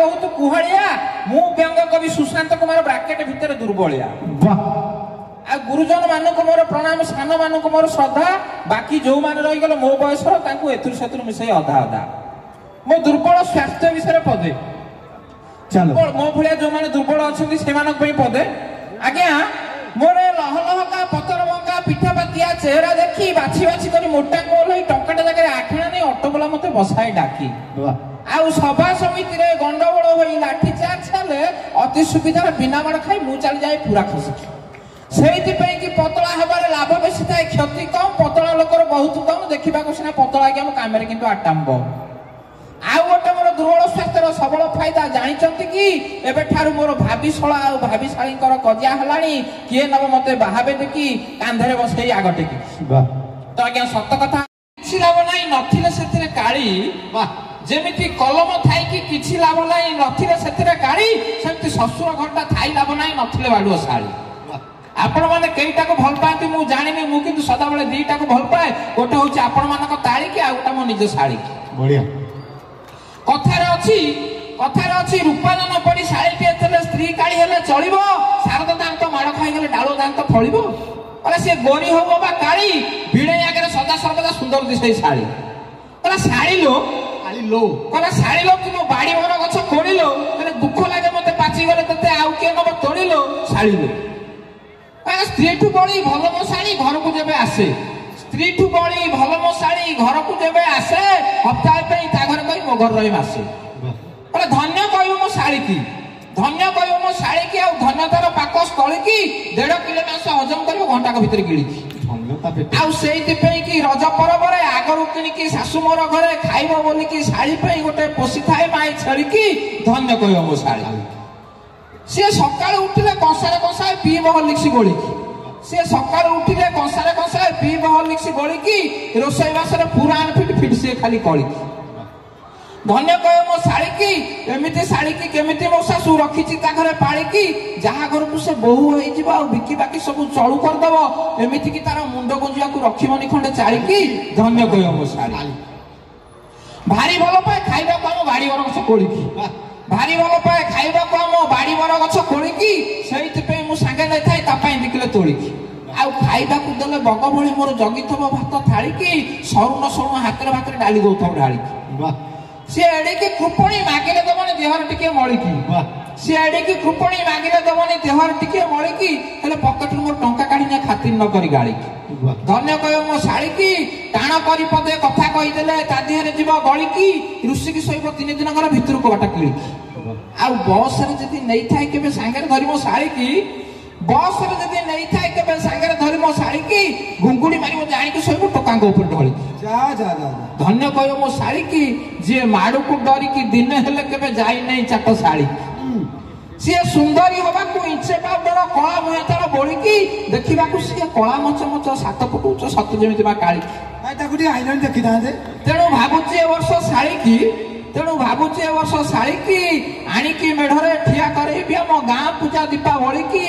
बहुत कुहड़िया मु व्यंग कवि सुशांत कुमार ब्राकेट भितर दुर्बलिया आ गुरुजन मानक मोर प्रणाम सान मानक मोर श्रद्धा बाकी जो माने रही गलो मो बयसर तांको एथुर सेथुर मिसई अधा अधा मो दुर्बल स्वास्थ्य विषय पदे चलो मो भलिया जो माने दुर्बल अछंती से मानक पई पदे आज्ञा मोरे लह लहका पतर बंका पिठा पातिया चेहरा देखी बाछी बाछी करी मोटा कोल टंकाटा जगह आठणा नहीं ऑटोबला मते बसाई डाकी आउ सभा समिति रे गंडगोल होई लाठी चार्ज हेले अति सुविधार बिना माड़ खाई मु चली जाए पूरा खुशी सेहिति पई कि पतला हेबारे लाभ बेसी थाए क्षति कम पतला लोकर बहुत कम देखिबा को सिना पतला के हम कामेरे किंतु आटाम्ब आउ गोटे मोर दुर्बल स्वास्थ्यर सबल फायदा जानिचंती कि एबे ठारू मोर भाविशला आ भाविशाळीकर कजिया हलाणी किए नब मते बाहाबे देखि कांधरे बसई आगटे कि तो आज्ञा सत्य कथा किछि लाभ नाही नथिले सेतिरे काळी वाह जेमिति कलम थाई कि किछि लाभ नाही नथिले सेतिरे काळी सेमिति ससुर घंटा थाई लाभ नाही नथिले बाडुआ साळी आपण माने केइटा को भल पाती मु जानिनी मु किंतु सदा बेले दीटा को भल पाए गोटे होची आपण मानक ताळी कि आ गोटा मो निज साळी बढ़िया कथारे अछि रूपाजन पड़ी साड़ी टे थले स्त्री काढ़ी हेले चलिबो शारदा दांत माड़ खाई गेले डालो दांत फळिबो अरे से गोरी होबो बा काली भिड़े आगे सदा सर्वदा सुंदर दिसई साड़ी कला साड़ी लो कला साड़ी लो कि मो बाड़ी भर गछ कोड़िलो माने दुख लागे मते पाची गले तते आउ के नब तोड़िलो साड़ी लो अरे स्त्री ठु बड़ी भल मो साड़ी घर को जेबे आसे स्त्री ठु बड़ी भल मो साड़ी घर को जेबे आसे हप्ताह पे ता घर कई मो घर रही मासे अरे धन्य कहबो मो साड़ी की धन्य कहबो मो साड़ी की आ धन्यतार पाकस कळी की 1.5 किलो मांस हजम करियो घंटा को भीतर गिळी धन्यता आ सेहिति पे की रज पर्व रे आगरु किनी की सासु मोर घरे खाइबो बोली की साड़ी पे गोटे पोसी थाए माई छड़ी की धन्य कहबो मो साड़ी से सकाळ उठिले कंसारे पीबो हलिक्सी गोली से सकाळ उठिले कंसारे पीबो हलिक्सी गोली की रोसई बासरे पुराण फिट से खाली कळी धन्य कहे मो साड़ी की एमिति साड़ी की केमिति मो सासु रखिछि ता घरे पाळी की जहा घर को से बहु होई जिबा आ बिकी बाकी सब चळू कर दबो एमिति की तार मुंड गुंजिया को रखिबनी खंडे चाळी की धन्य कहे मो साड़ी भारी भलो पाए खाइबा को हम बाड़ी वर गछ कोली की भारी भलो पाए खाइबा को हम बाड़ी वर गछ कोली की सेहिति पे मु संगे नै थाई ता पई निकले तोली की आउ खाइबा को देले बग भली मोर जगिथबो भात थाली की सरुन सरुन हातरे भातरे डाली दउथब ढाली वाह से एडे की कृपणी मागिले दबनी देहर टिके मळी की से एडे की कृपणी मागिले दबनी देहर टिके मळी की हेले पॉकेट मोर टंका काढी ने खातिर न करी गाड़ी की धन्य कयो मो साड़ी की टाण करी पदे कथा कहि देले ता देहरे जीव गळी की ऋषि की सहिब 3 दिन घर भितर को बाटा किली आ बस रे जदी नै थाई केबे सांगरे धरि मो साड़ी की बस रे जदी नै थाई केबे सांगरे धरि मो साड़ी की गुंगुडी मारिबो जानि की सहिब टकांग ऊपर ढळी जा जा जा धन्य कयो मो साड़ी की जे माडू को डरी की दिन हेले केबे जाई नै चाट साड़ी से सुंदरी होबा को इच्छे पाउडर कळा मुहे तार बोली की देखिबा को से कळा मच मच 7 फुट उच्च सत जेमिति बा काली भाई ताकु डी आइलन देखि दाजे तेणु भाबुची ए वर्ष साड़ी की आनी की मेढरे ठिया करे भी हम गां पूजा दीपावली की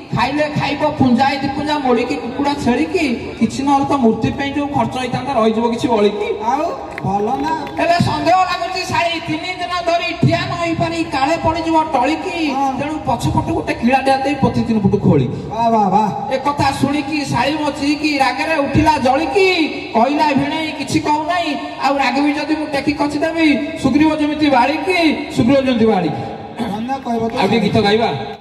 खाइले खाइबो पुंजाई दीपुंजा मोड़ी की कुकुड़ा छेड़ी की किछि न तो मूर्ति पे जो खर्च होइतांदा रहि जबो किछि बळी की आउ भलो ना हेले संदेह लागुची साड़ी 3 दिन धरी ठिया न होई पारी काळे पड़ी जबो टळी की तेणु पछपट गोटे किळा देते पति 3 फुट खोली वाह वाह वाह ए कथा सुनी की साड़ी मोची की रागरे उठिला जळी की कहिला भिणे किछि कहू नाही आ रागबी जदी मु टेकी कछि देबी सुग्रीव जेमिति बाळी की सुग्रीव जेमिति बाळी की धन्य कहबो तो आगे गीत गाइबा।